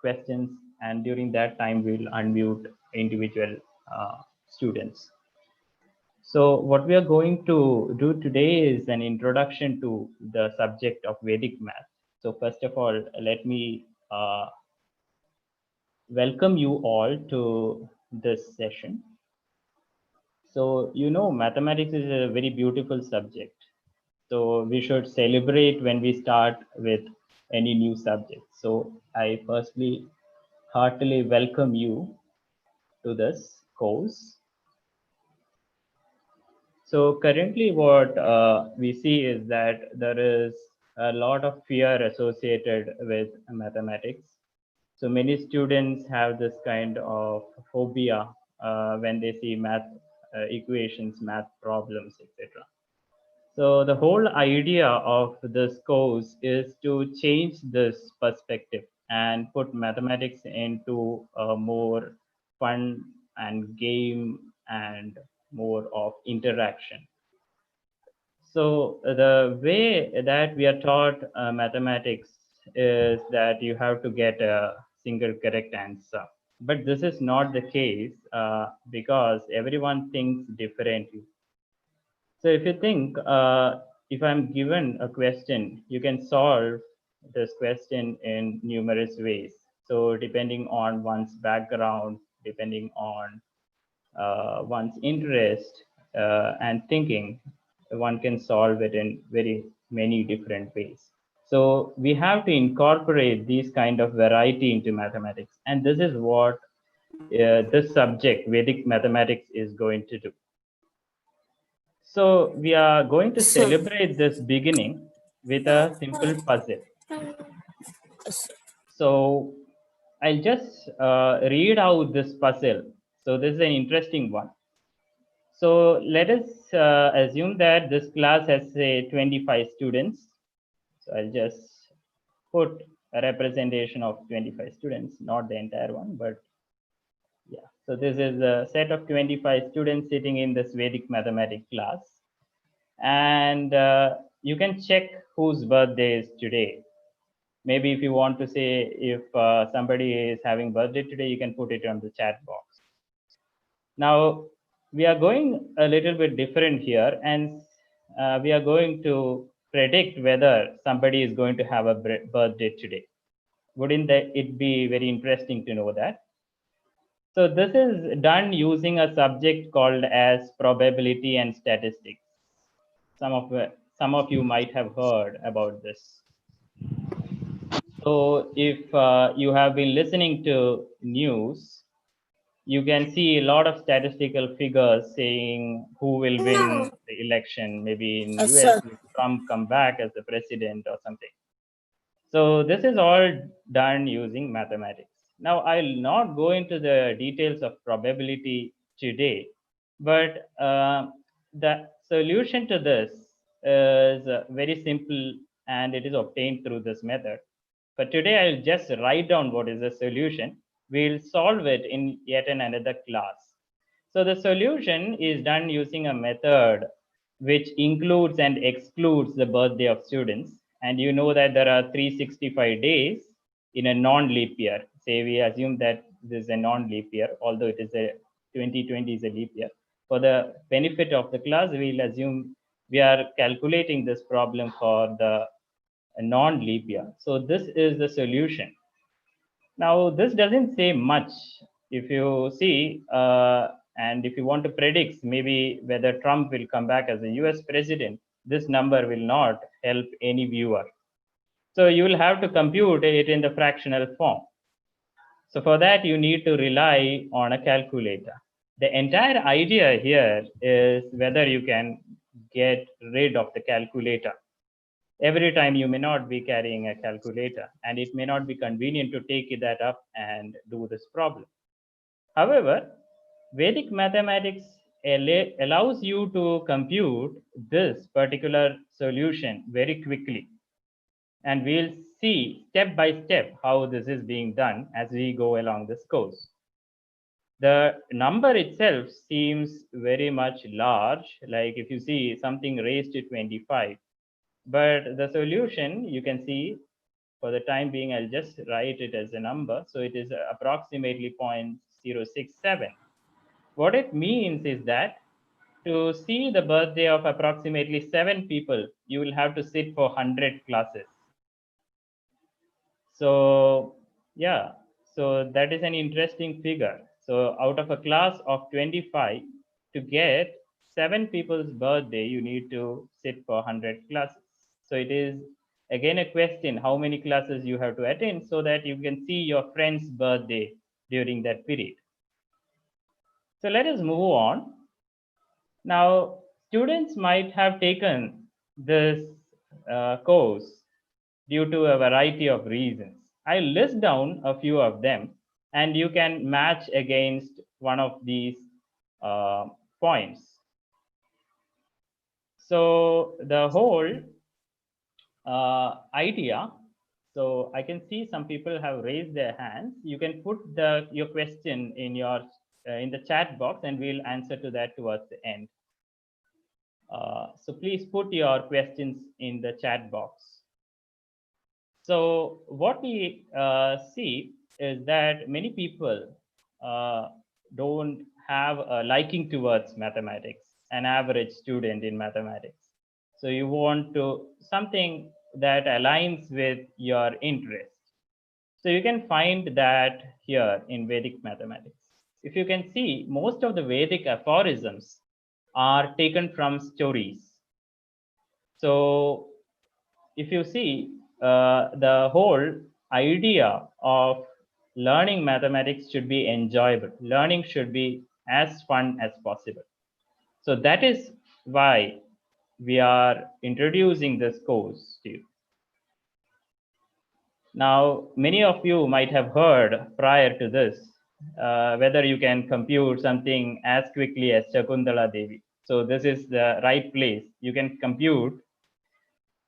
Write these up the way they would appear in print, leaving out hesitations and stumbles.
questions, and during that time we'll unmute individual students. So what we are going to do today is an introduction to the subject of Vedic Math. So first of all, let me welcome you all to this session. So, mathematics is a very beautiful subject. So we should celebrate when we start with any new subject. So I firstly heartily welcome you to this course. So currently what we see is that there is a lot of fear associated with mathematics. So many students have this kind of phobia when they see math equations, math problems, etc. So the whole idea of this course is to change this perspective and put mathematics into a more fun and game and more of interaction. So the way that we are taught mathematics is that you have to get a single correct answer. But this is not the case because everyone thinks differently. So if you think, if I'm given a question, you can solve this question in numerous ways. So depending on one's background, depending on one's interest and thinking, one can solve it in very many different ways. So we have to incorporate these kind of variety into mathematics. And this is what this subject, Vedic mathematics, is going to do. So we are going to Sir. celebrate this beginning with a simple puzzle. So I'll just read out this puzzle. So this is an interesting one. So let us assume that this class has say 25 students. So I'll just put a representation of 25 students, not the entire one, but yeah. So this is a set of 25 students sitting in this Vedic mathematics class. And you can check whose birthday is today. Maybe if you want to say if somebody is having birthday today, you can put it on the chat box. Now we are going a little bit different here, and we are going to predict whether somebody is going to have a birthday today. Wouldn't it be very interesting to know that? So this is done using a subject called as probability and statistics. Some of you might have heard about this. So if you have been listening to news, you can see a lot of statistical figures saying who will win the election. Maybe in Yes, US, sir. if Trump come back as the president or something. So this is all done using mathematics. Now I'll not go into the details of probability today, but the solution to this is very simple and it is obtained through this method. But today I'll just write down what is the solution. We'll solve it in yet another class. So the solution is done using a method which includes and excludes the birthday of students. And you know that there are 365 days in a non-leap year. Say we assume that this is a non-leap year, although it is a 2020 is a leap year. For the benefit of the class, we'll assume we are calculating this problem for the non-leap year. So this is the solution. Now, this doesn't say much. If you see, and if you want to predict maybe whether Trump will come back as a US president, this number will not help any viewer. So you will have to compute it in the fractional form. So for that, you need to rely on a calculator. The entire idea here is whether you can get rid of the calculator. Every time you may not be carrying a calculator and it may not be convenient to take that up and do this problem. However, Vedic mathematics allows you to compute this particular solution very quickly. And we'll see step by step how this is being done as we go along this course. The number itself seems very much large, like if you see something raised to 25, but the solution you can see For the time being, I'll just write it as a number. So it is approximately 0.067. What it means is that to see the birthday of approximately 7 people, you will have to sit for 100 classes. So, yeah, so that is an interesting figure. So, out of a class of 25, to get 7 people's birthday, you need to sit for 100 classes. So, it is again a question how many classes you have to attend so that you can see your friend's birthday during that period. So, let us move on. Now, students might have taken this course due to a variety of reasons. I list down a few of them, and you can match against one of these uh, points. So, the whole idea. So, I can see some people have raised their hands. You can put your question in the chat box, and we'll answer to that towards the end. So please put your questions in the chat box. So what we see is that many people don't have a liking towards mathematics, an average student in mathematics. So you want to something that aligns with your interest. So you can find that here in Vedic mathematics. If you can see, most of the Vedic aphorisms are taken from stories. So if you see, the whole idea of learning mathematics should be enjoyable. Learning should be as fun as possible. So that is why we are introducing this course to you. Now, many of you might have heard prior to this whether you can compute something as quickly as Shakuntala Devi. So this is the right place. You can compute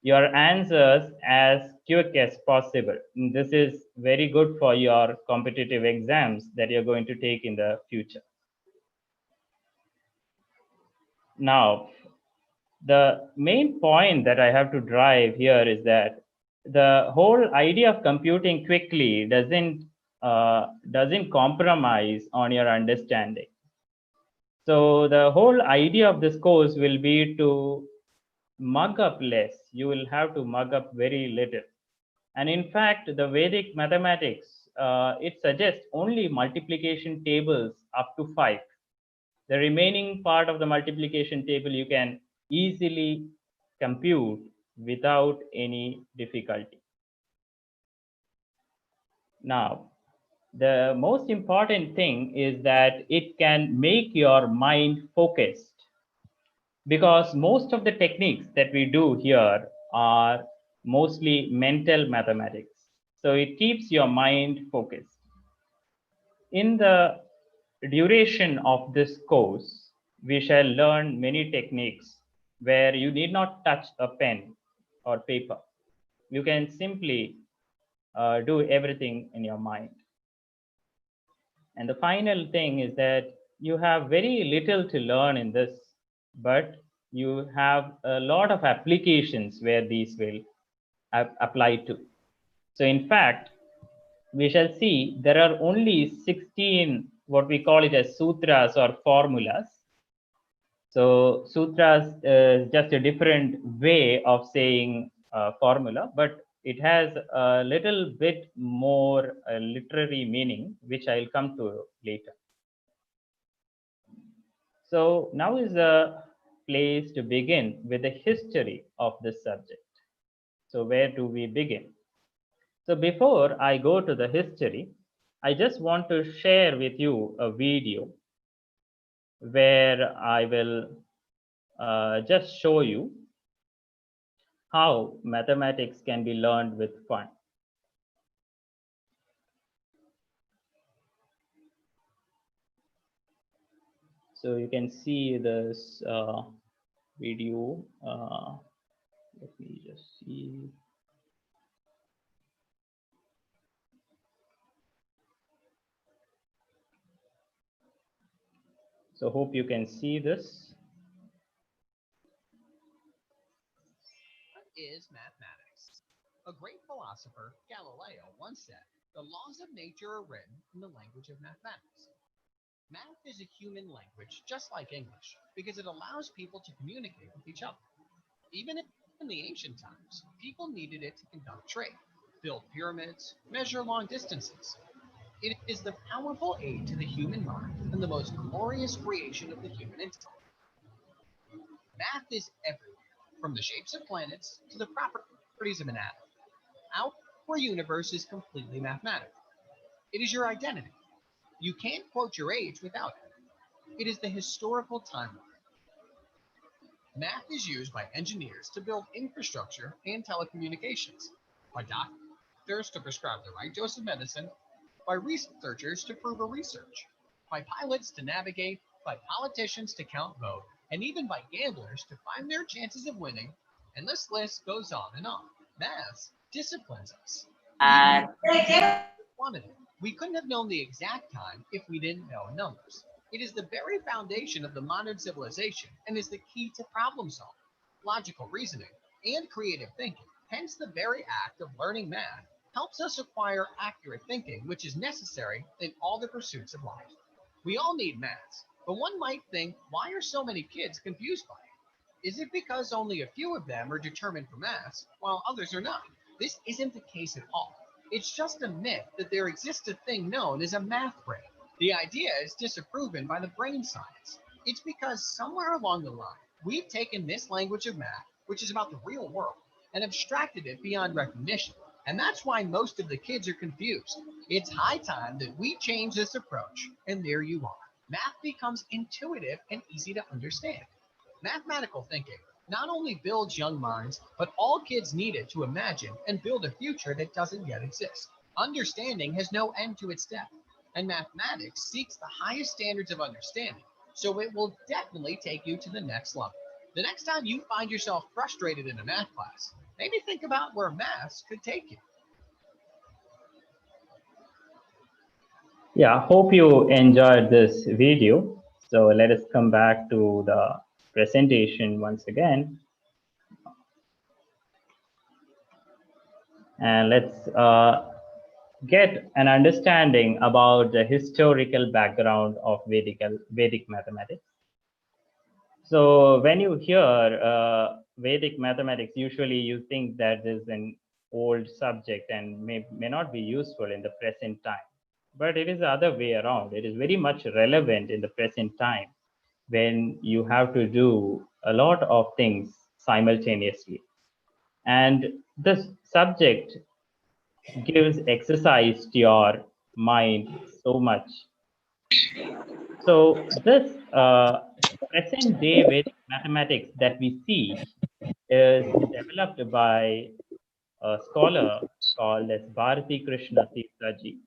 your answers as quick as possible. And this is very good for your competitive exams that you're going to take in the future. Now, the main point that I have to drive here is that the whole idea of computing quickly doesn't compromise on your understanding. So the whole idea of this course will be to mug up less. You will have to mug up very little. And in fact, the Vedic mathematics, it suggests only multiplication tables up to 5. The remaining part of the multiplication table you can easily compute without any difficulty. Now, the most important thing is that it can make your mind focused, because most of the techniques that we do here are mostly mental mathematics. So it keeps your mind focused. In the duration of this course, we shall learn many techniques where you need not touch a pen or paper. You can simply do everything in your mind. And the final thing is that you have very little to learn in this, but you have a lot of applications where these will apply to. So in fact, we shall see there are only 16 what we call it as sutras or formulas. So sutras is just a different way of saying formula, but it has a little bit more literary meaning, which I'll come to later. So now is a place to begin with the history of this subject. So where do we begin? So before I go to the history, I just want to share with you a video where I will just show you how mathematics can be learned with fun. So you can see this video. Let me just see. So hope you can see this. What is mathematics? A great philosopher, Galileo, once said, "The laws of nature are written in the language of mathematics." Math is a human language, just like English, because it allows people to communicate with each other. Even in the ancient times, people needed it to conduct trade, build pyramids, measure long distances. It is the powerful aid to the human mind and the most glorious creation of the human intellect. Math is everywhere, from the shapes of planets to the properties of an atom. Our universe is completely mathematical. It is your identity. You can't quote your age without it. It is the historical timeline. Math is used by engineers to build infrastructure and telecommunications, by doctors to prescribe the right dose of medicine, by researchers to prove a research, by pilots to navigate, by politicians to count vote, and even by gamblers to find their chances of winning. And this list goes on and on. Math disciplines us. We And quantity. We couldn't have known the exact time if we didn't know numbers. It is the very foundation of the modern civilization and is the key to problem solving, logical reasoning, and creative thinking. Hence, the very act of learning math helps us acquire accurate thinking, which is necessary in all the pursuits of life. We all need maths, but one might think, why are so many kids confused by it? Is it because only a few of them are determined for maths while others are not? This isn't the case at all. It's just a myth that there exists a thing known as a math brain. The idea is disproven by the brain science. It's because somewhere along the line, we've taken this language of math, which is about the real world, and abstracted it beyond recognition. And that's why most of the kids are confused. It's high time that we change this approach, and there you are. Math becomes intuitive and easy to understand. Mathematical thinking not only builds young minds, but all kids need it to imagine and build a future that doesn't yet exist. Understanding has no end to its depth, and mathematics seeks the highest standards of understanding, so it will definitely take you to the next level. The next time you find yourself frustrated in a math class, maybe think about where maths could take you. Yeah, hope you enjoyed this video. So let us come back to the presentation once again. And let's get an understanding about the historical background of Vedic mathematics. So when you hear Vedic mathematics, usually you think that is an old subject and may not be useful in the present time. But it is the other way around. It is very much relevant in the present time when you have to do a lot of things simultaneously. And this subject gives exercise to your mind so much. So this present day Vedic mathematics that we see is developed by a scholar called as Bharati Krishna Tirthaji.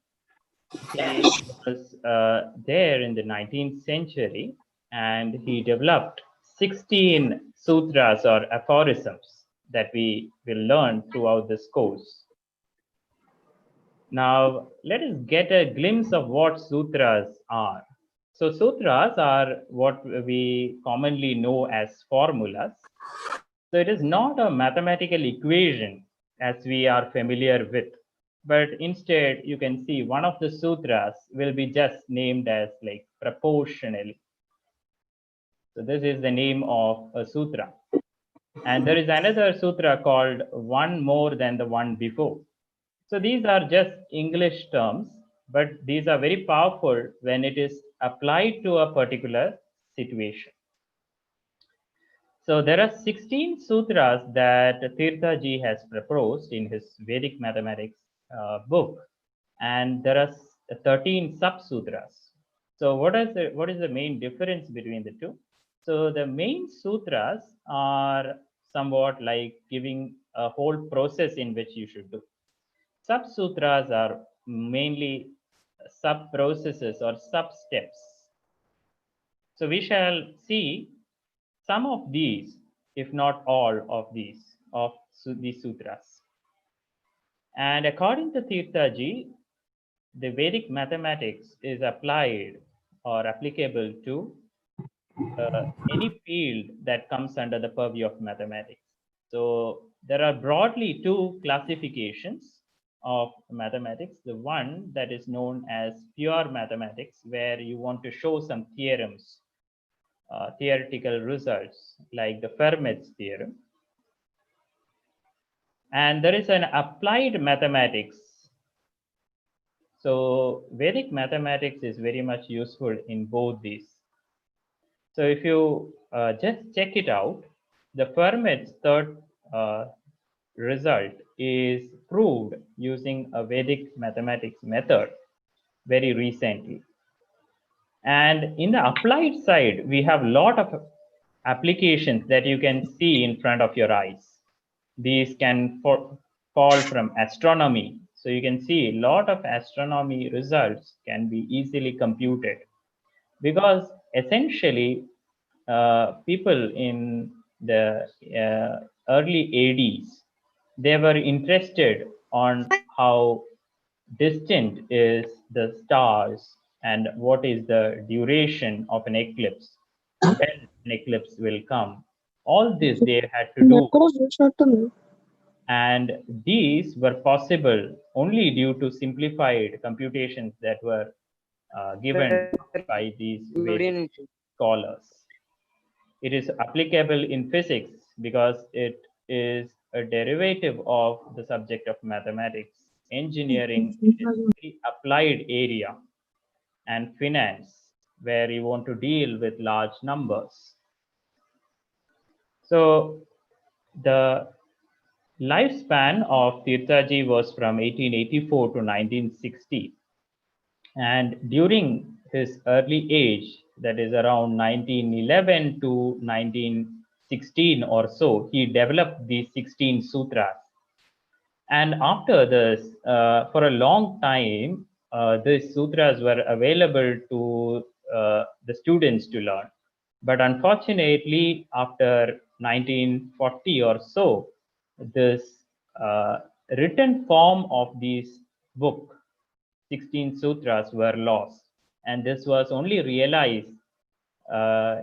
He was there in the 19th century and he developed 16 sutras or aphorisms that we will learn throughout this course. Now, let us get a glimpse of what sutras are. So, sutras are what we commonly know as formulas. So, it is not a mathematical equation as we are familiar with, but instead, you can see one of the sutras will be just named as like proportional. So, this is the name of a sutra. And there is another sutra called one more than the one before. So these are just English terms, but these are very powerful when it is applied to a particular situation. So there are 16 sutras that Tirthaji has proposed in his Vedic mathematics book, and there are 13 sub-sutras. So what is the main difference between the two? So the main sutras are somewhat like giving a whole process in which you should do. Sub-sutras are mainly sub-processes or sub-steps. So we shall see some of these, if not all of these, of these sutras. And according to Tirthaji, the Vedic mathematics is applied or applicable to any field that comes under the purview of mathematics. So There are broadly two classifications of mathematics. The one that is known as pure mathematics, where you want to show some theorems, theoretical results like the Fermat's theorem. And there is an applied mathematics. So Vedic mathematics is very much useful in both these. So if you just check it out, the Fermat's third result is proved using a Vedic mathematics method very recently. And in the applied side, we have a lot of applications that you can see in front of your eyes. These can fall from astronomy. So you can see a lot of astronomy results can be easily computed, because essentially people in the early 80s, they were interested on how distant is the stars and what is the duration of an eclipse, when an eclipse will come. All this they had to do, and these were possible only due to simplified computations that were given by these Vedic scholars. It is applicable in physics because it is a derivative of the subject of mathematics. Engineering, it is a very applied area, and finance, where you want to deal with large numbers. So the lifespan of Tirthaji was from 1884 to 1960. And during his early age, that is around 1911 to 1916 or so, he developed these 16 sutras. And after this, for a long time, these sutras were available to the students to learn. But unfortunately, after 1940 or so, this written form of these book 16 sutras were lost, and this was only realized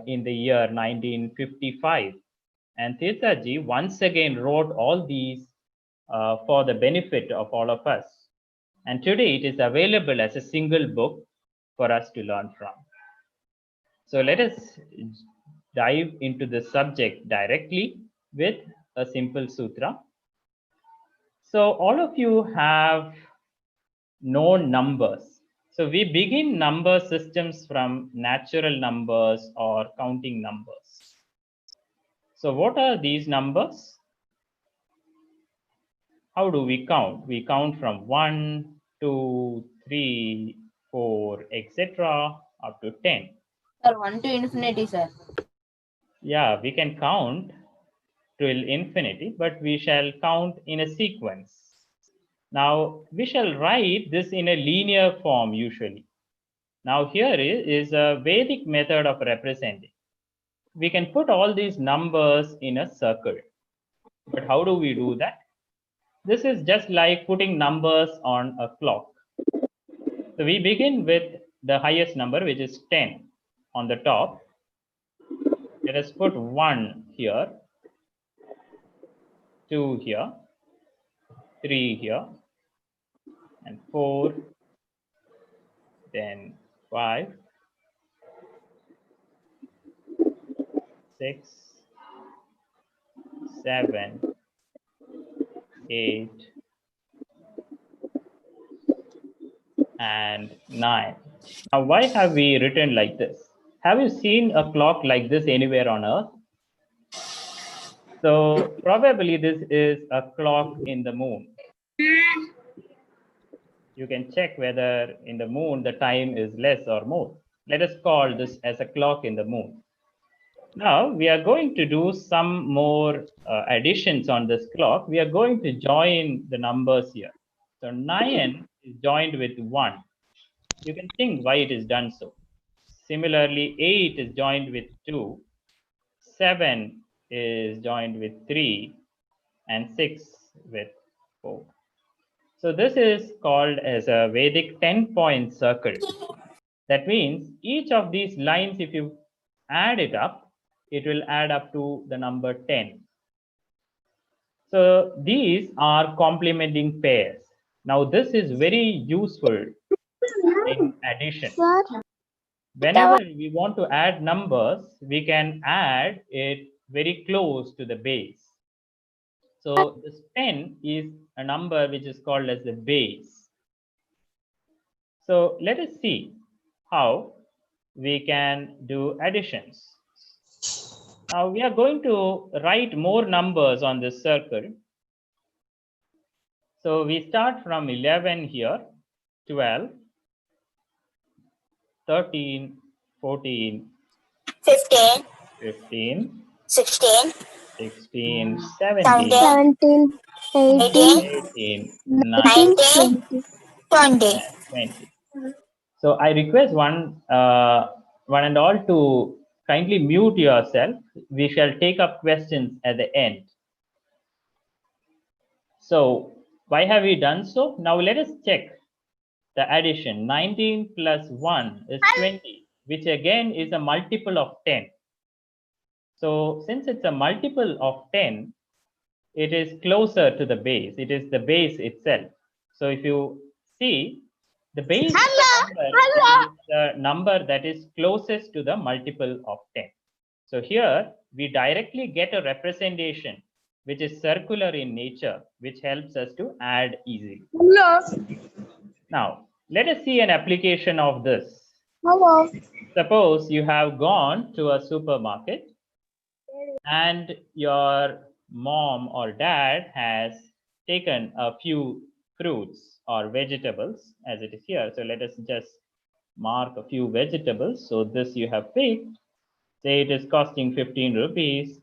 in the year 1955. And Tirthaji once again wrote all these for the benefit of all of us. And today it is available as a single book for us to learn from. So let us dive into the subject directly with a simple sutra. So all of you have known numbers. So we begin number systems from natural numbers or counting numbers. So what are these numbers? How do we count? We count from 1, 2, 3, 4, etc. up to 10. Sir, 1 to infinity, sir. Yeah, we can count till infinity, but we shall count in a sequence. Now, we shall write this in a linear form usually. Now, here is a Vedic method of representing. We can put all these numbers in a circle. But how do we do that? This is just like putting numbers on a clock. So we begin with the highest number, which is 10 on the top. Let us put 1 here, 2 here, 3 here, and 4, then 5, 6, 7, 8, and 9. Now, why have we written like this? Have you seen a clock like this anywhere on Earth? So probably this is a clock in the moon. You can check whether in the moon the time is less or more. Let us call this as a clock in the moon. Now we are going to do some more additions on this clock. We are going to join the numbers here. So 9 is joined with 1. You can think why it is done so. Similarly, 8 is joined with 2. 7 is joined with 3, and 6 with 4. So this is called as a Vedic 10-point circle. That means each of these lines, if you add it up, it will add up to the number 10. So these are complementing pairs. Now this is very useful in addition. Whenever we want to add numbers, we can add it very close to the base. So this 10 is a number which is called as the base. So let us see how we can do additions. Now we are going to write more numbers on this circle. So we start from 11 here, 12, 13, 14, 15, 15, 16, 16, 17, 17, 18, 18, 19, 19, 20. and 20. So I request one and all to kindly mute yourself. We shall take up questions at the end. So why have we done so? Now let us check the addition. 19 plus 1 is 20, which again is a multiple of 10. So since it's a multiple of 10, it is closer to the base. It is the base itself. So if you see, the base number is the number that is closest to the multiple of 10. So here we directly get a representation which is circular in nature, which helps us to add easily. Now, let us see an application of this. Suppose you have gone to a supermarket and your mom or dad has taken a few fruits or vegetables as it is here. So let us just mark a few vegetables. So this you have picked. Say it is costing 15 rupees.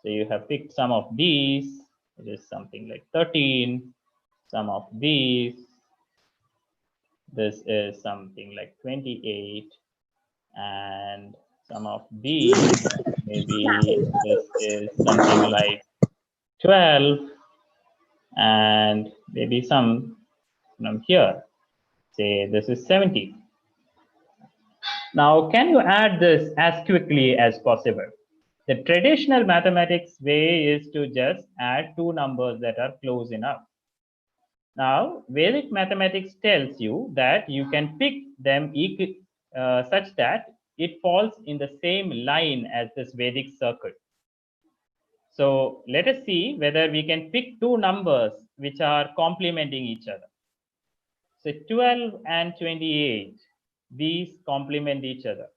So you have picked some of these. It is something like 13. Some of these. This is something like 28. And some of these, maybe this is something like 12. And maybe some from here. Say this is 70. Now, can you add this as quickly as possible? The traditional mathematics way is to just add two numbers that are close enough. Now, Vedic mathematics tells you that you can pick them such that it falls in the same line as this Vedic circle. So let us see whether we can pick two numbers which are complementing each other. So 12 and 28, these complement each other.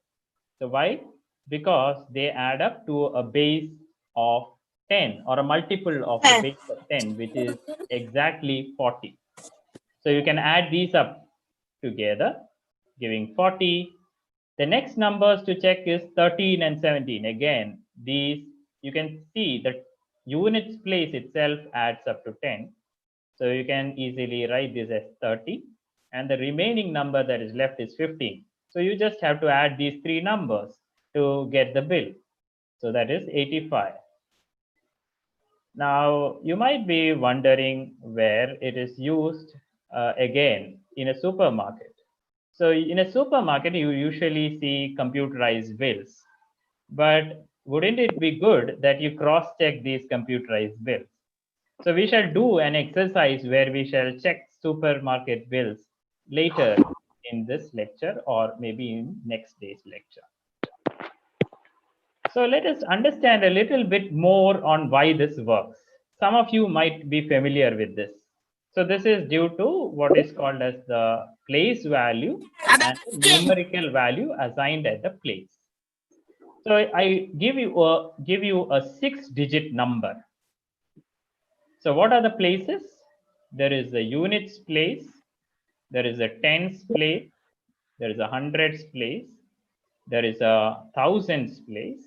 So why? Because they add up to a base of 10 or a multiple of the base of 10, which is exactly 40. So you can add these up together, giving 40. The next numbers to check is 13 and 17. Again, these you can see that units place itself adds up to 10. So you can easily write this as 30. And the remaining number that is left is 15. So you just have to add these three numbers to get the bill. So that is 85. Now, you might be wondering where it is used again in a supermarket. So in a supermarket, you usually see computerized bills. But wouldn't it be good that you cross-check these computerized bills? So we shall do an exercise where we shall check supermarket bills later in this lecture or maybe in next day's lecture. So let us understand a little bit more on why this works. Some of you might be familiar with this. So this is due to what is called as the place value and numerical value assigned at the place. So I give you a 6-digit number. So what are the places? There is a units place, there is a tens place, there is a hundreds place, there is a thousands place,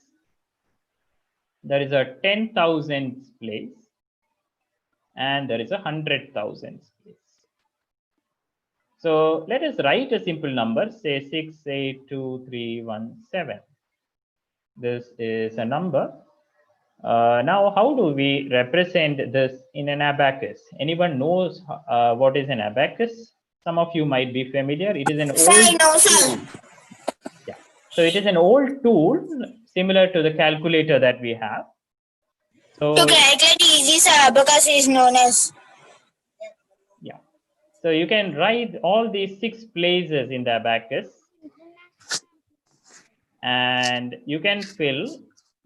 there is a 10,000 place, and there is a 100,000 place. So let us write a simple number, say 682317. This is a number. Now, how do we represent this in an abacus? Anyone knows what is an abacus? Some of you might be familiar. It is an old tool. Yeah. So it is an old tool similar to the calculator that we have. So this abacus is known as? Yeah. So you can write all these 6 places in the abacus, and you can fill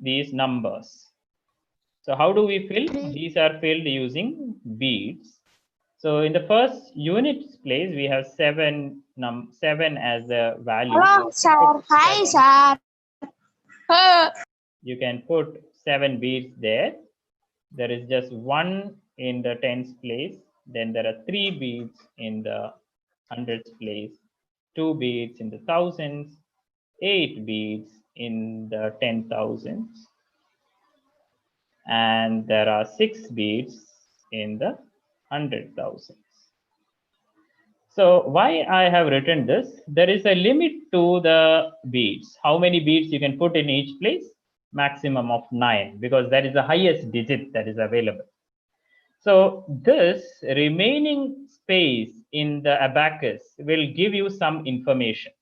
these numbers. So how do we fill? These are filled using beads. So in the first units place, we have 7 as the value. Hello, sir. Hi, sir. You can put 7 beads there. There is just 1 in the tens place. Then there are 3 beads in the hundreds place, 2 beads in the thousands, 8 beads in the 10,000s, and there are 6 beads in the 100,000s. So why I have written this? There is a limit to the beads. How many beads you can put in each place? Maximum of 9, because that is the highest digit that is available. So this remaining space in the abacus will give you some information.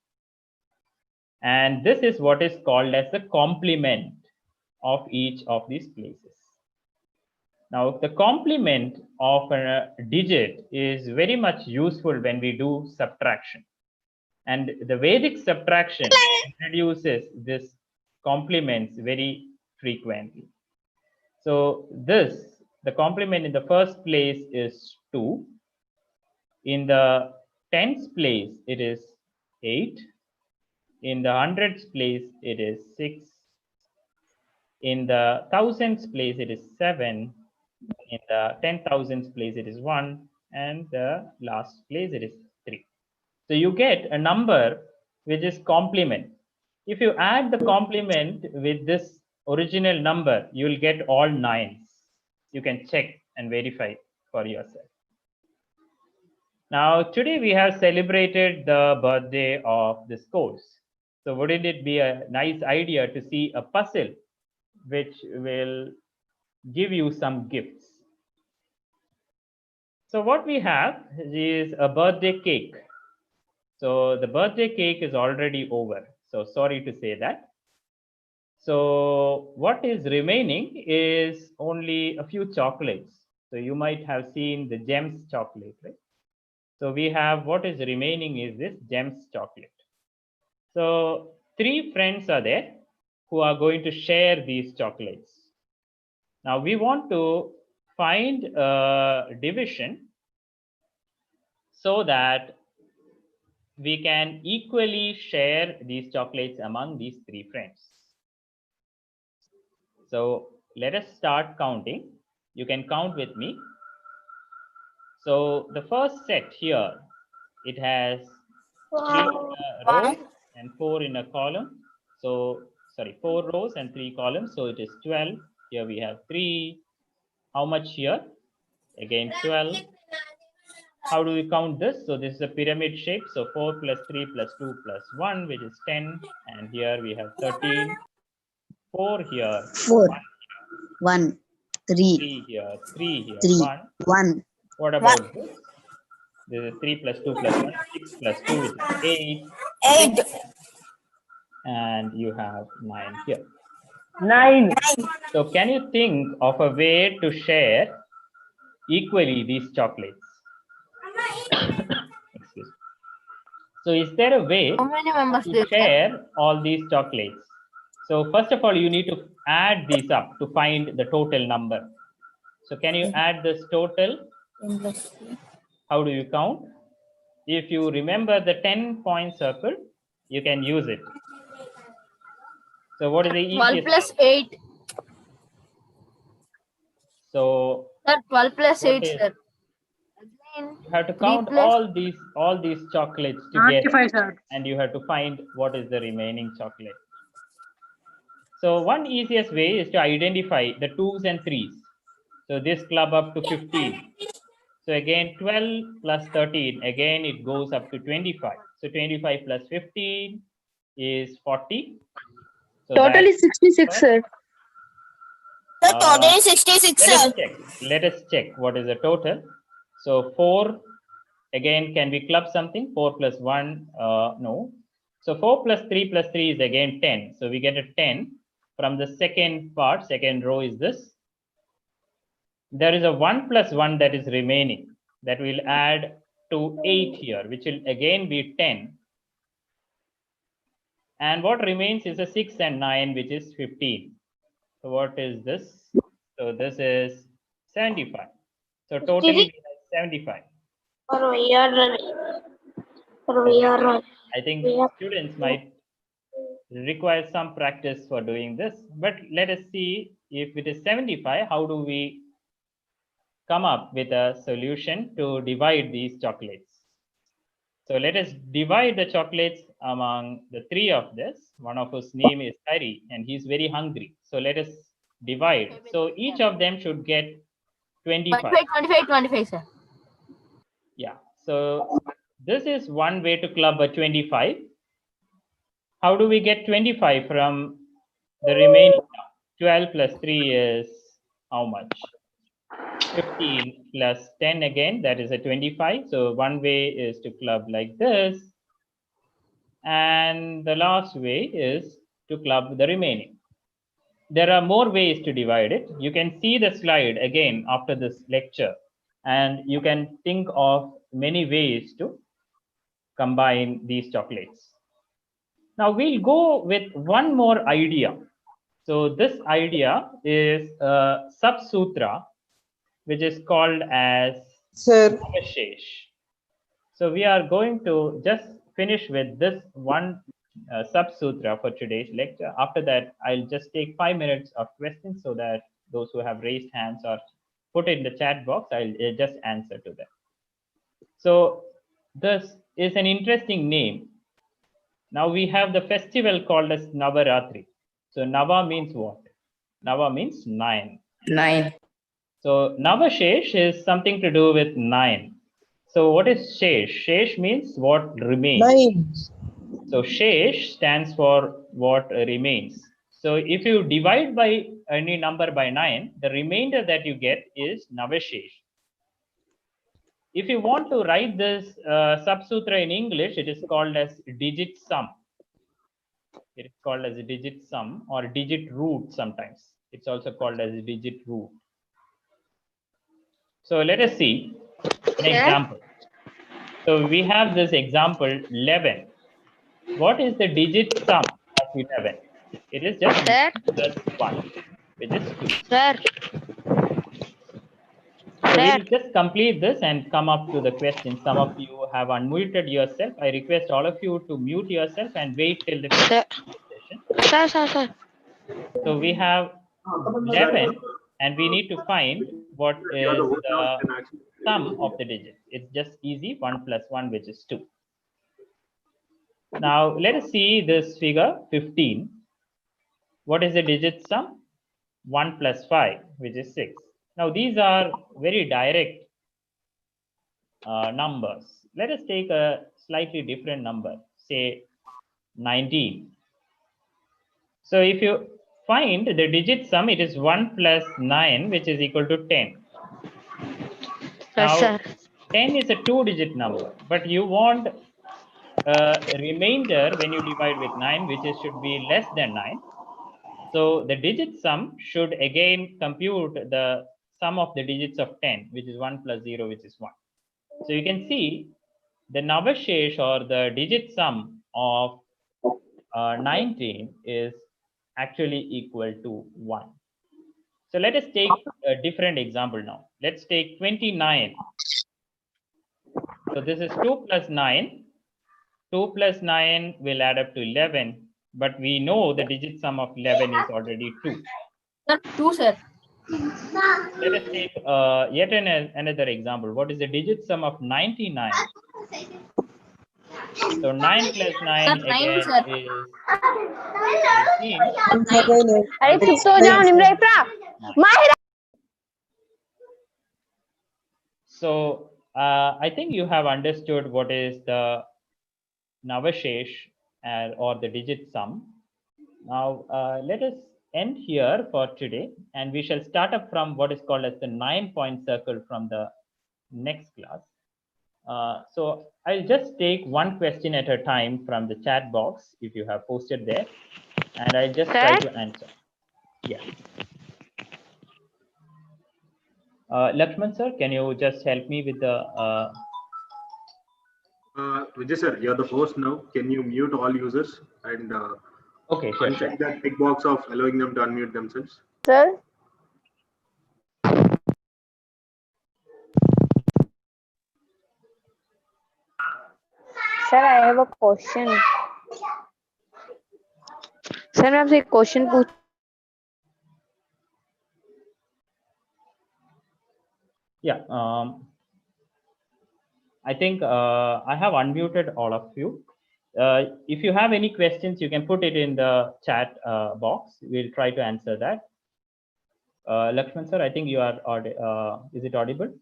And this is what is called as the complement of each of these places. Now, the complement of a digit is very much useful when we do subtraction. And the Vedic subtraction introduces this complements very frequently. So the complement in the first place is 2. In the tens place, it is 8. In the hundreds place, it is 6. In the thousands place, it is 7. In the 10,000s place, it is 1. And the last place, it is 3. So you get a number which is complement. If you add the complement with this original number, you will get all 9s. You can check and verify for yourself. Now, today we have celebrated the birthday of this course. So wouldn't it be a nice idea to see a puzzle which will give you some gifts? So what we have is a birthday cake. So the birthday cake is already over. So sorry to say that. So what is remaining is only a few chocolates. So you might have seen the gems chocolate, right? So we have what is remaining is this gems chocolate. So 3 friends are there who are going to share these chocolates. Now we want to find a division so that we can equally share these chocolates among these 3 friends. So let us start counting. You can count with me. So the first set here, it has 3 in a row and 4 in a column. So, sorry, 4 rows and 3 columns. So it is 12. Here we have 3. How much here? Again, 12. How do we count this? So this is a pyramid shape. So 4 plus 3 plus 2 plus 1, which is 10. And here we have 13. 4 here. 4, 1, 3, 3 here. 3 here. 3, 1. 1. What about this? This is 3 plus 2 plus 1, 6 plus 2, which is 8. 8. And you have 9 here. 9. So can you think of a way to share equally these chocolates? Excuse me. So is there a way How many members do to you have? share all these chocolates? So first of all, you need to add these up to find the total number. So can you add this total? How do you count? If you remember the 10-point circle, you can use it. So what is the 12 easiest? plus 8. So Sir, 12 plus what 8, is- sir. you have to 3 count plus- all these chocolates together, 95, sir. and you have to find what is the remaining chocolate. So one easiest way is to identify the 2s and 3s. So this club up to 15. So again, 12 plus 13, again it goes up to 25. So 25 plus 15 is 40. So Total that- is 66, sir. The total is 66, sir. Let us check what is the total. So 4, again, can we club something? 4 plus 1, no. So 4 plus 3 plus 3 is again 10. So we get a 10 from the second part, second row is this. there is a 1 plus 1 that is remaining. That will add to 8 here, which will again be 10. And what remains is a 6 and 9, which is 15. So what is this? So this is 75. So totally we have 75. I think students might require some practice for doing this, but let us see if it is 75, how do we come up with a solution to divide these chocolates? So let us divide the chocolates among the three of this. One of whose name is Hari and he's very hungry. So let us divide. So each of them should get 25. 25, sir. Yeah. So this is one way to club a 25. How do we get 25 from the remaining? 12 plus 3 is how much? 15 plus 10 again, that is a 25. So one way is to club like this. And the last way is to club the remaining. There are more ways to divide it. You can see the slide again after this lecture, and you can think of many ways to combine these chocolates. Now we'll go with one more idea. So this idea is a Subsutra, which is called as Navashesh. So we are going to just finish with this one Subsutra for today's lecture. After that, I'll just take 5 minutes of questions so that those who have raised hands or put it in the chat box, I'll just answer to them. So this is an interesting name. Now we have the festival called as Navaratri. So Nava means what? Nava means 9. 9. So Navashesh is something to do with 9. So what is Shesh? Shesh means what remains. 9. So Shesh stands for what remains. So if you divide by any number by 9, the remainder that you get is Navashesh. If you want to write this Subsutra in English, it is called as digit sum. It is called as a digit sum or digit root sometimes. It's also called as a digit root. So let us see an example. So we have this example 11. What is the digit sum of 11? It is just plus 1, which is 2. Sir. So we'll just complete this and come up to the question. Some of you have unmuted yourself. I request all of you to mute yourself and wait till the question session. Sir. So we have 11 and we need to find what is the sum of the digits. It's just easy, 1 plus 1, which is 2. Now let us see this figure 15. What is the digit sum? 1 plus 5, which is 6. Now these are very direct numbers. Let us take a slightly different number, say 19. So if you find the digit sum, it is 1 plus 9, which is equal to 10. Now 10 is a 2-digit number, but you want a remainder when you divide with 9, which should be less than 9. So the digit sum should again compute the sum of the digits of 10, which is 1 plus 0, which is 1. So you can see the Navashesh or the digit sum of 19 is actually equal to 1. So let us take a different example now. Let's take 29. So this is 2 plus 9. 2 plus 9 will add up to 11, but we know the digit sum of 11 is already 2. Sir, 2, sir. Let us take yet another example. What is the digit sum of 99? So 9 plus 9 Sir, again 9, sir. is 18. So I think you have understood what is the Navashesh or the digit sum. Now let us end here for today, and we shall start up from what is called as the 9-point circle from the next class. So I'll just take one question at a time from the chat box if you have posted there, and I'll just try to answer. Yeah. Lakshman sir, can you just help me with the Vijay sir, you're the host now. Can you mute all users and okay, sure, sure. uncheck that tick box of allowing them to unmute themselves? Sir, I have a question. Sir मैं आपसे एक question पूछ Yeah, I think I have unmuted all of you. If you have any questions, you can put it in the chat box. We'll try to answer that. Lakshman sir, I think you are, is it audible?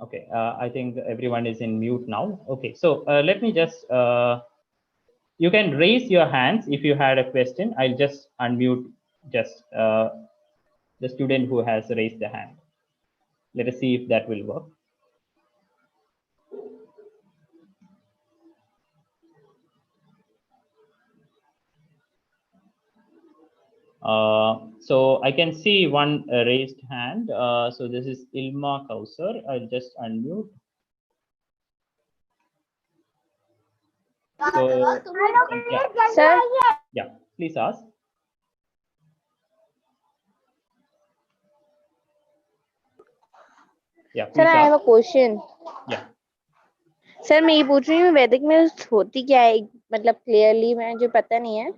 Okay, I think everyone is in mute now. Okay, so let me just, you can raise your hands if you had a question. I'll just unmute just the student who has raised the hand. Let us see if that will work. So I can see one raised hand. So this is Ilma Kausar. I'll just unmute. So, yeah. Sir Yeah, please ask. Yeah, sir please I have ask. A question Yeah. Sir मैं ये पूछ रही हूँ वैदिक maths होती क्या है मतलब क्लियरली मुझे पता नहीं है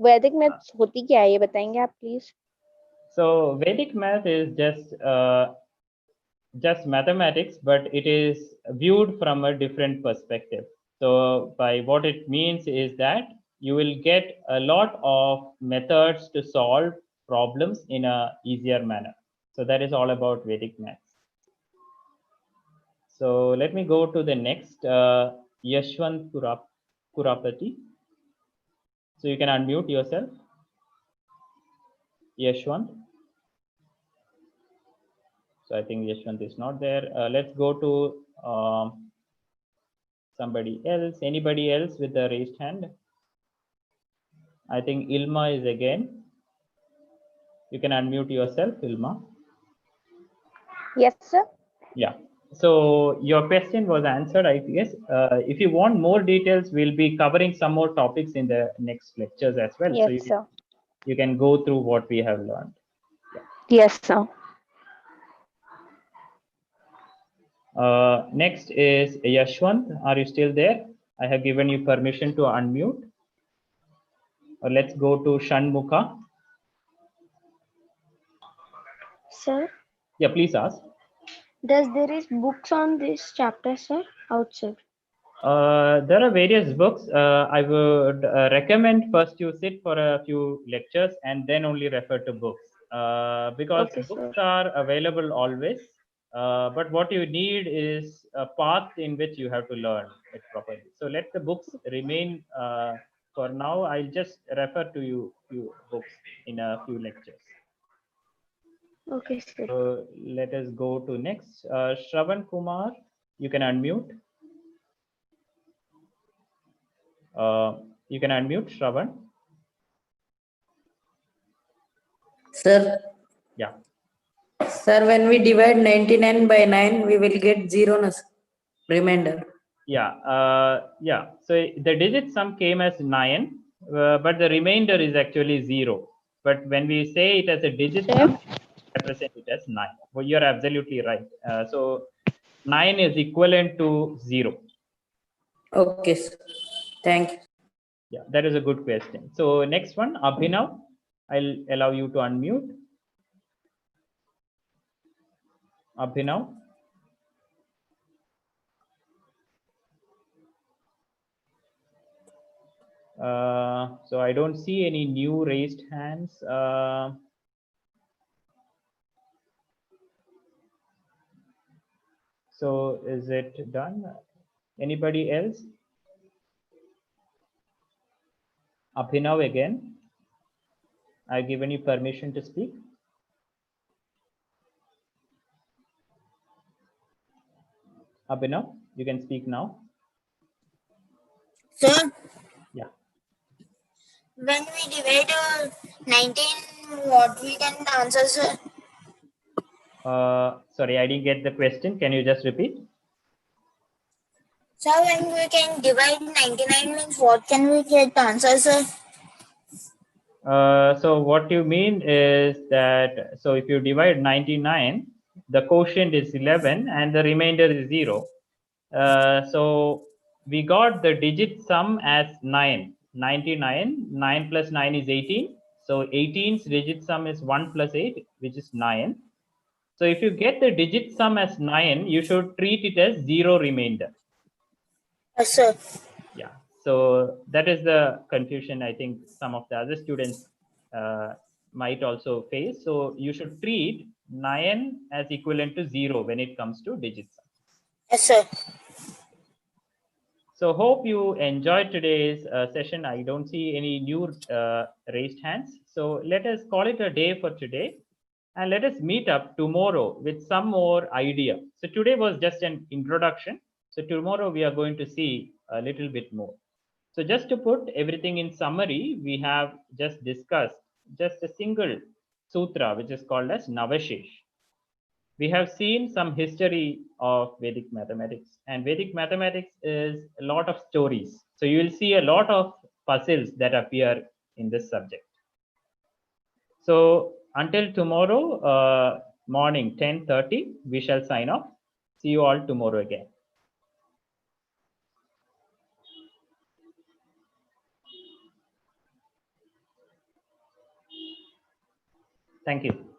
वैदिक मैथ्स होती क्या है ये बताएंगे आप please So Vedic math is just mathematics, but it is viewed from a different perspective. So by what it means is that you will get a lot of methods to solve problems in a easier manner. So that is all about Vedic maths. So let me go to the next, Yashwant Kurapati. So you can unmute yourself. Yashwant. So I think Yashwant is not there. Let's go to somebody else. Anybody else with the raised hand? I think Ilma is again. You can unmute yourself, Ilma. Yes sir Yeah. So your question was answered, I guess. If you want more details, we'll be covering some more topics in the next lectures as well. So yes sir you can go through what we have learned. Yes sir Next is Yashwant. Are you still there? I have given you permission to unmute. Let's go to Shanmukha. Sir, Yeah, please ask. does there is books on this chapter, sir, outside? There are various books. I would recommend first you sit for a few lectures and then only refer to books, because Okay, books sir. are available always. But what you need is a path in which you have to learn it properly. So let the books remain for now. I'll just refer to you few books in a few lectures. Okay, sir. So let us go to next. Shravan Kumar, you can unmute. You can unmute, Shravan. Sir, Yeah. sir, when we divide 99 by 9, we will get zeroness remainder. Yeah. So the digit sum came as 9, but the remainder is actually 0. But when we say it as a digit sum, represent it as 9. Well, you're absolutely right. So 9 is equivalent to 0. Okay, sir. Thank you. Yeah, that is a good question. So next one, Abhinav, I'll allow you to unmute. Abhinav. So I don't see any new raised hands. So is it done? Anybody else? Abhinav again. I've given you permission to speak. Abhinav, you can speak now. Sir, Yeah. when we divide 19, what we can answer, sir? Sorry, I didn't get the question. Can you just repeat? Sir, when we can divide 99 means what can we get the answer, sir? So what you mean is that, so if you divide 99, the quotient is 11 and the remainder is 0. So we got the digit sum as 9. 99, 9 plus 9 is 18. So 18's digit sum is 1 plus 8, which is 9. So if you get the digit sum as 9, you should treat it as 0 remainder. Yes, sir. Yeah, so that is the confusion I think some of the other students might also face. So you should treat 9 as equivalent to 0 when it comes to digit sum. Yes, sir. So hope you enjoyed today's session. I don't see any new raised hands. So let us call it a day for today, and let us meet up tomorrow with some more idea. So today was just an introduction. So tomorrow we are going to see a little bit more. So just to put everything in summary, we have just discussed just a single sutra, which is called as Navashesh. We have seen some history of Vedic mathematics, and Vedic mathematics is a lot of stories. So you will see a lot of puzzles that appear in this subject. So until tomorrow morning 10:30, we shall sign off. See you all tomorrow again. Thank you.